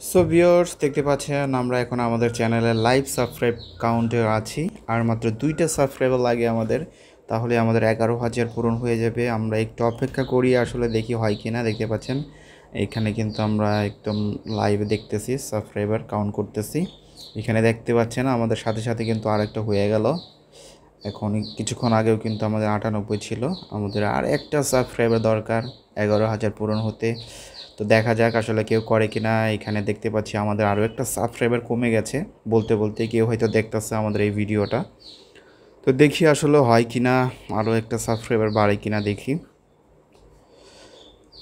So viewers দেখতে পাচ্ছেন আমরা এখন আমাদের চ্যানেলে লাইভ সাবস্ক্রাইব কাউন্টে আছি আর মাত্র 2টা সাবস্ক্রাইবার লাগে আমাদের, তাহলে আমাদের 11,000 পূরণ হয়ে যাবে। আমরা একটু অপেক্ষা করি, আসলে দেখি হয় কি না। দেখতে পাচ্ছেন এখানে কিন্তু আমরা একদম লাইভে দেখতেছি, সাবস্ক্রাইবার কাউন্ট করতেছি। এখানে দেখতে পাচ্ছেন আমাদের সাথে সাথে কিন্তু আরেকটা হয়ে গেল। এখন কিছুক্ষণ আগেও কিন্তু আমাদের 98 ছিল, আমাদের আর একটা সাবস্ক্রাইবার দরকার 11,000 পূরণ হতে। তো দেখা যাক আসলে কেউ করে কি না। এখানে দেখতে পাচ্ছি আমাদের আরও একটা সাবস্ক্রাইবার কমে গেছে, বলতে বলতে কেউ হয়তো দেখতেছে আমাদের এই ভিডিওটা। তো দেখি আসলে হয় কি না, আরও একটা সাবস্ক্রাইবার বাড়ে কি না দেখি।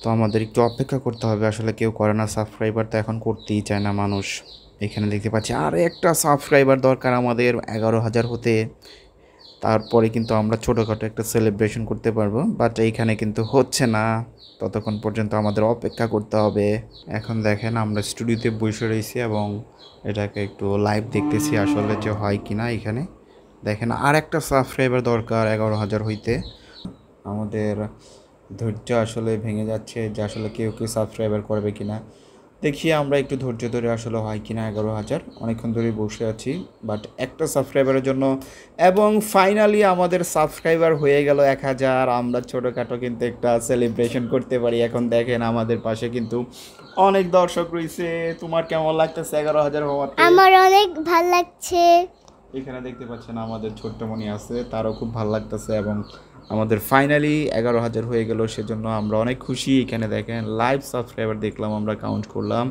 তো আমাদের একটু অপেক্ষা করতে হবে, আসলে কেউ করে না, সাবস্ক্রাইবার তো এখন করতেই চায় না মানুষ। এখানে দেখতে পাচ্ছি আর একটা সাবস্ক্রাইবার দরকার আমাদের 11,000 হতে, তারপরে কিন্তু আমরা ছোটোখাটো একটা সেলিব্রেশন করতে পারবো। বাট এইখানে কিন্তু হচ্ছে না, ততক্ষণ পর্যন্ত আমাদের অপেক্ষা করতে হবে। এখন দেখেন আমরা স্টুডিওতে বসে রয়েছি এবং এটাকে একটু লাইভ দেখতেছি আসলে যে হয় কি না। এখানে দেখেন আর একটা সাবস্ক্রাইবার দরকার 11,000 হইতে। আমাদের ধৈর্য আসলে ভেঙে যাচ্ছে যে আসলে কেউ সাবস্ক্রাইবার করবে কি না। দেখি আমরা একটু ধৈর্য ধরে আসলে হয় কি না। 11,000 অনেকক্ষণ ধরেই বসে আছি, বাট একটা সাবস্ক্রাইবারের জন্য। এবং ফাইনালি আমাদের সাবস্ক্রাইবার হয়ে গেল 1,000। আমরা ছোটোখাটো কিন্তু একটা সেলিব্রেশন করতে পারি। এখন দেখেন আমাদের পাশে কিন্তু অনেক দর্শক রয়েছে। তোমার কেমন লাগতেছে 11,000 হওয়াতে? আমার অনেক ভাল লাগছে। এখানে দেখতে পাচ্ছেন আমাদের ছোট্টমণি আছে, তারও খুব ভালো লাগতেছে। এবং আমাদের ফাইনালি 11,000 হয়ে গেল, সেজন্য আমরা অনেক খুশি। এখানে দেখেন লাইভ সাবস্ক্রাইবার দেখলাম, আমরা কাউন্ট করলাম।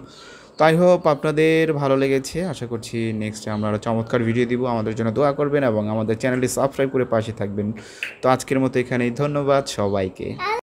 তো আই হোপ আপনাদের ভালো লেগেছে। আশা করছি নেক্সটে আমরা আরও চমৎকার ভিডিও দিব। আমাদের জন্য দোয়া করবেন এবং আমাদের চ্যানেলটি সাবস্ক্রাইব করে পাশে থাকবেন। তো আজকের মতো এখানেই, ধন্যবাদ সবাইকে।